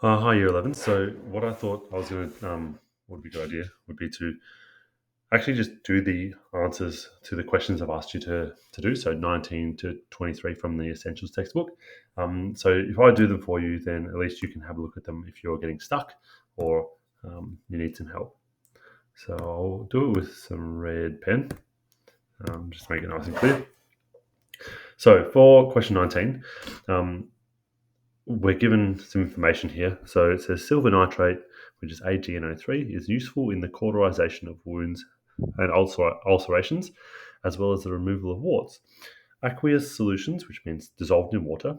Hi, Year 11. So, what I thought I was going to, would be a good idea, would be to actually just do the answers to the questions I've asked you to do. So, 19 to 23 from the Essentials textbook. So, if I do them for you, then at least you can have a look at them if you're getting stuck or you need some help. So, I'll do it with some red pen, just to make it nice and clear. So, for question 19, um, we're given some information here. So it says silver nitrate, which is AgNO3, is useful in the cauterization of wounds and ulcerations, as well as the removal of warts. Aqueous solutions, which means dissolved in water,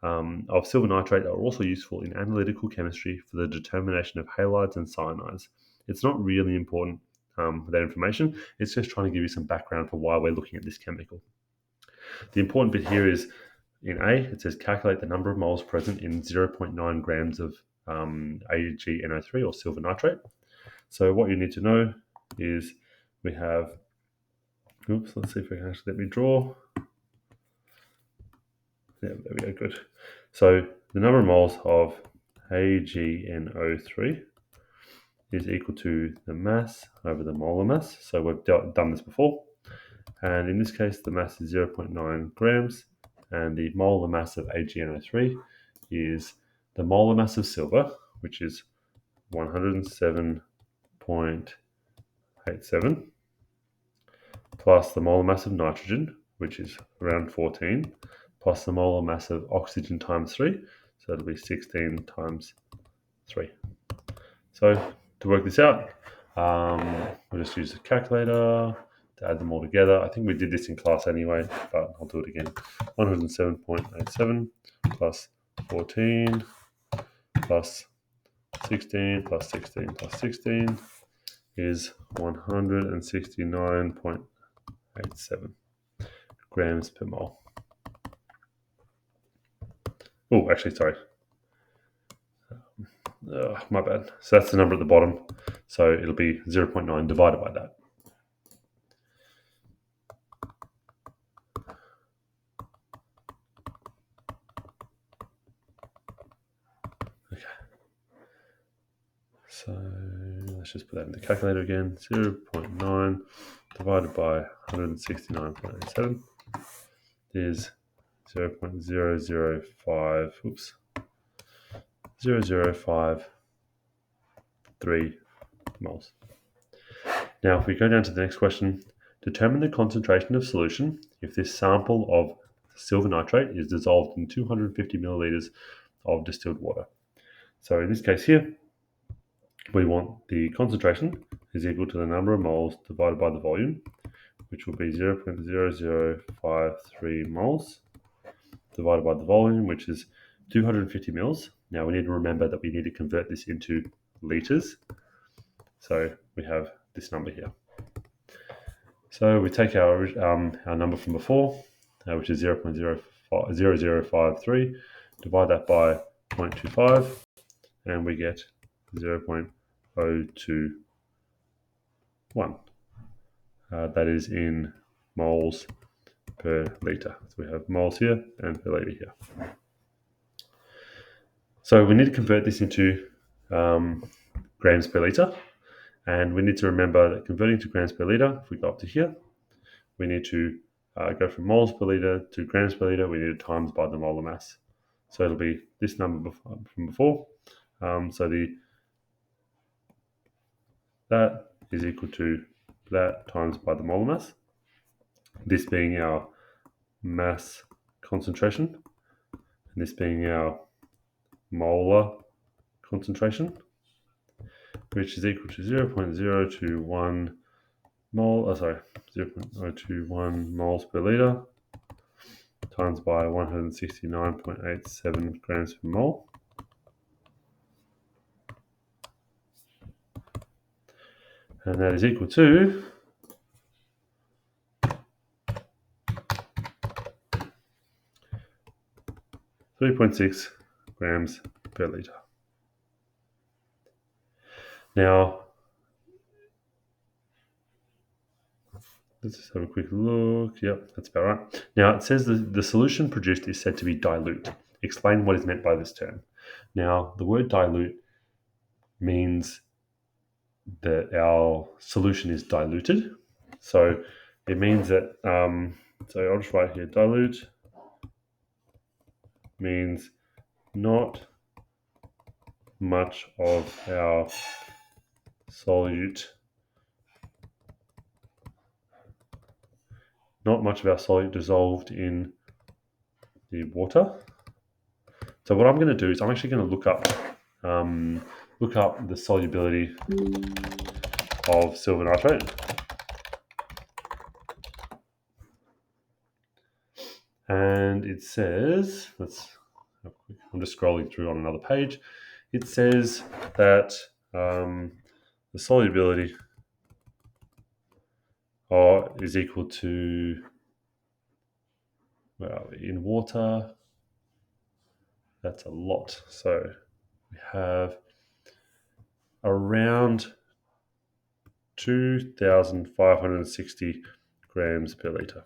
of silver nitrate are also useful in analytical chemistry for the determination of halides and cyanides. It's not really important with that information. It's just trying to give you some background for why we're looking at this chemical. The important bit here is in A, it says calculate the number of moles present in 0.9 grams of AgNO3 or silver nitrate. So what you need to know is we have, let's see if I can actually let me draw. Yeah, there we go, good. So the number of moles of AgNO3 is equal to the mass over the molar mass. So we've done this before. And in this case, the mass is 0.9 grams, and the molar mass of AgNO3 is the molar mass of silver, which is 107.87, plus the molar mass of nitrogen, which is around 14, plus the molar mass of oxygen times 3, so it'll be 16 times 3. So to work this out, we'll just use a calculator to add them all together. I think we did this in class anyway, but I'll do it again. 107.87 plus 14 plus 16 plus 16 plus 16 is 169.87 grams per mole. Oh, actually, sorry. My bad. So that's the number at the bottom. So it'll be 0.9 divided by that. Okay. So let's just put that in the calculator again. 0.9 divided by 169.87 is 0.005, 0053 moles. Now, if we go down to the next question, determine the concentration of solution if this sample of silver nitrate is dissolved in 250 milliliters of distilled water. So in this case here, we want the concentration is equal to the number of moles divided by the volume, which will be 0.0053 moles divided by the volume, which is 250 mils. Now we need to remember that we need to convert this into liters. So we have this number here. So we take our number from before, which is 0.0053, divide that by 0.25, and we get 0.021. That is in moles per litre. So we have moles here and per litre here. So we need to convert this into grams per litre. And we need to remember that converting to grams per litre, if we go up to here, we need to go from moles per litre to grams per litre. We need to times by the molar mass. So it'll be this number from before. That is equal to that times by the molar mass. This being our mass concentration, and this being our molar concentration, which is equal to 0.021 0.021 moles per litre times by 169.87 grams per mole. And that is equal to 3.6 grams per litre. Now, let's just have a quick look. Yep, that's about right. Now, it says the solution produced is said to be dilute. explain what is meant by this term. Now, the word dilute means that our solution is diluted. So it means that, so I'll just write here, dilute means not much of our solute dissolved in the water. So what I'm going to do is I'm actually going to look up the solubility of silver nitrate. And it says, I'm just scrolling through on another page. It says that the solubility is equal to, well, in water, that's a lot. So we have around 2,560 grams per litre.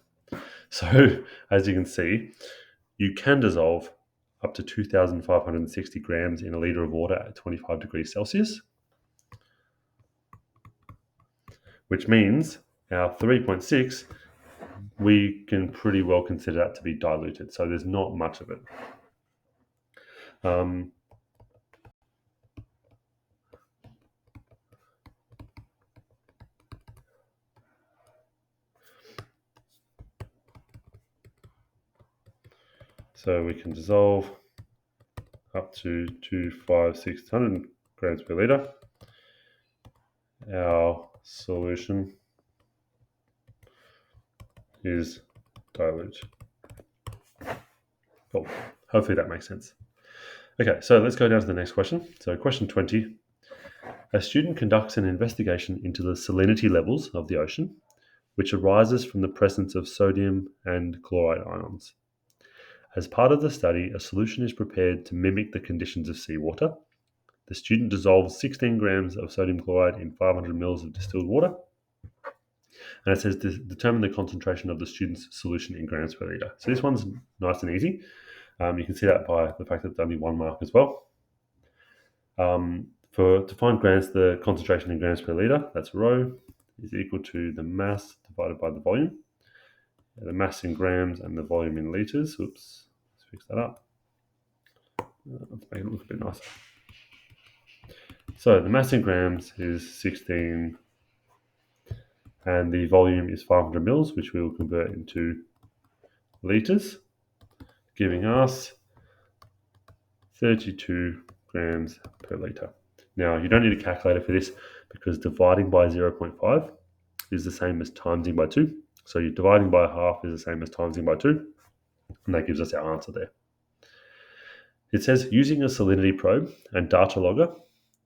So as you can see, you can dissolve up to 2,560 grams in a litre of water at 25 degrees Celsius, which means our 3.6, we can pretty well consider that to be diluted. So there's not much of it. So we can dissolve up to 2,500 grams per litre. Our solution is dilute. Cool. Hopefully that makes sense. Okay, so let's go down to the next question. So question 20. A student conducts an investigation into the salinity levels of the ocean, which arises from the presence of sodium and chloride ions. As part of the study, a solution is prepared to mimic the conditions of seawater. The student dissolves 16 grams of sodium chloride in 500 mils of distilled water. And it says determine the concentration of the student's solution in grams per litre. So this one's nice and easy. You can see that by the fact that it's only 1 mark as well. To find the concentration in grams per litre, that's rho is equal to the mass divided by the volume. The mass in grams and the volume in litres. Oops, let's fix that up. Let's make it look a bit nicer. So the mass in grams is 16 and the volume is 500 mils, which we will convert into litres, giving us 32 grams per litre. Now, you don't need a calculator for this because dividing by 0.5 is the same as timesing by 2. So you're dividing by half is the same as timesing by 2, and that gives us our answer there. It says, using a salinity probe and data logger,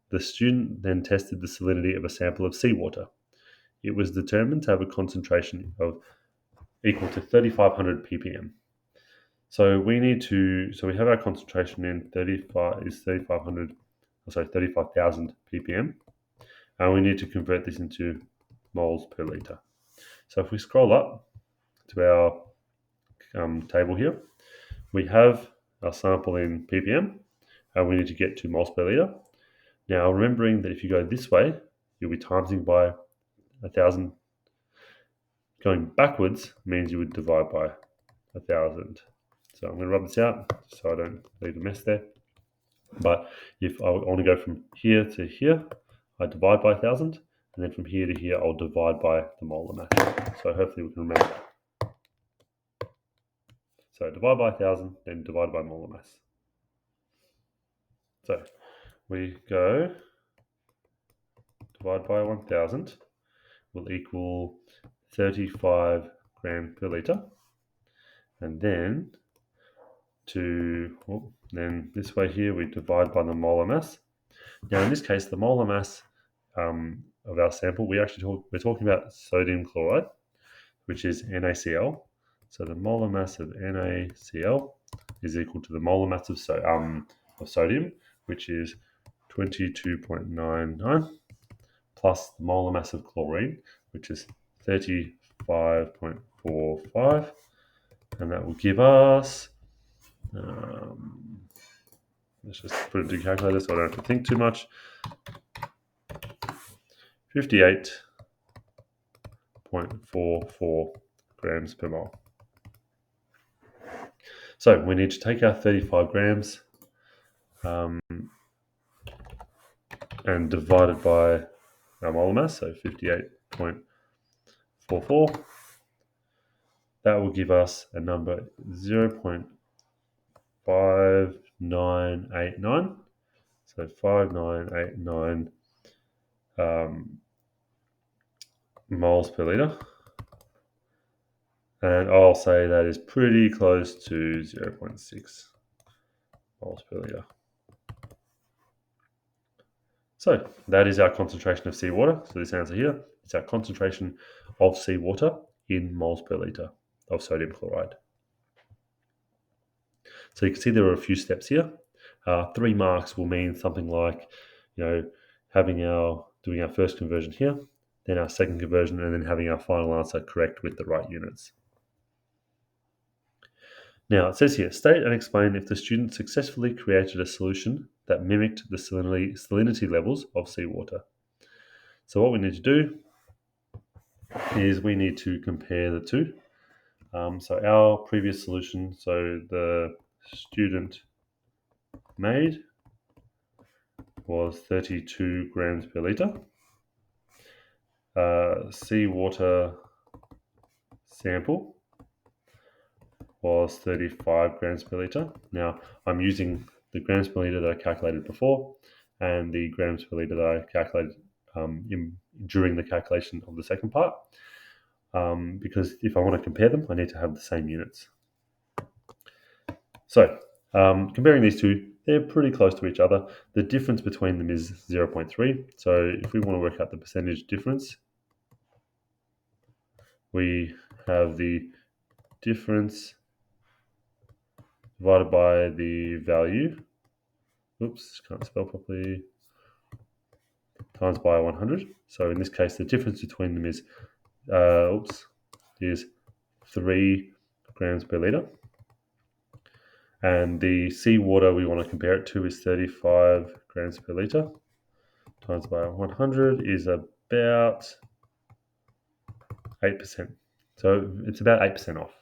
the student then tested the salinity of a sample of seawater. It was determined to have a concentration of equal to 3,500 ppm. So we have our concentration in 35,000 ppm, and we need to convert this into moles per litre. So if we scroll up to our table here, we have our sample in ppm, and we need to get to moles per litre. Now, remembering that if you go this way, you'll be timesing by 1,000. Going backwards means you would divide by 1,000. So I'm going to rub this out so I don't leave a mess there. But if I want to go from here to here, I divide by 1,000, and then from here to here, I'll divide by the molar mass. So hopefully we can remember that. So divide by 1,000, then divide by molar mass. So we go divide by 1,000 will equal 35 grams per litre, and then then this way here we divide by the molar mass. Now in this case, the molar mass of our sample, we're talking about sodium chloride, which is NaCl. So the molar mass of NaCl is equal to the molar mass of sodium, which is 22.99, plus the molar mass of chlorine, which is 35.45, and that will give us Let's just put it into a calculator so I don't have to think too much. 58.44 grams per mole. So we need to take our 35 grams and divide it by our molar mass, so 58.44. That will give us a number 0.5989. So 5989 moles per litre. And I'll say that is pretty close to 0.6 moles per litre. So that is our concentration of seawater. So this answer here is our concentration of seawater in moles per litre of sodium chloride. So you can see there are a few steps here. 3 marks will mean something like, doing our first conversion here, then our second conversion, and then having our final answer correct with the right units. Now it says here, state and explain if the student successfully created a solution that mimicked the salinity levels of seawater. So what we need to do is we need to compare the two. So our previous solution, so the student made was 32 grams per litre. Seawater sample was 35 grams per litre. Now I'm using the grams per litre that I calculated before and the grams per litre that I calculated during the calculation of the second part, because if I want to compare them, I need to have the same units. So comparing these two, they're pretty close to each other. The difference between them is 0.3. So if we want to work out the percentage difference, we have the difference divided by the value. Oops, can't spell properly. Times by 100. So in this case, the difference between them is 3 grams per litre. And the seawater we want to compare it to is 35 grams per litre. Times by 100 is about 8%. So it's about 8% off.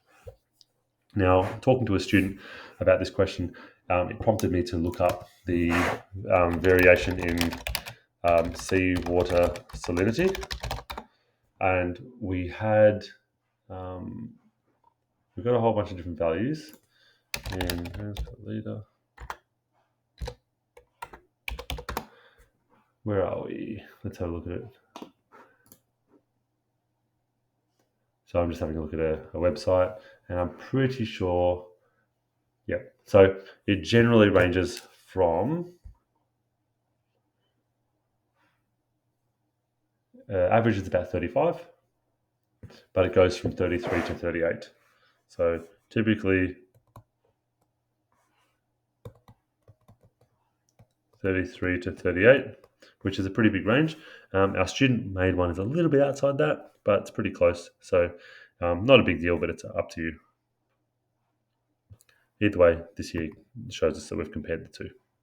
Now, talking to a student about this question, it prompted me to look up the variation in seawater salinity. And we had, we've got a whole bunch of different values in grams per litre. Where are we? Let's have a look at it. So I'm just having a look at a website, and I'm pretty sure, so it generally ranges from, average is about 35, but it goes from 33 to 38. So typically 33 to 38, which is a pretty big range. Our student made one is a little bit outside that, but it's pretty close. So not a big deal, but it's up to you. Either way, this here shows us that we've compared the two.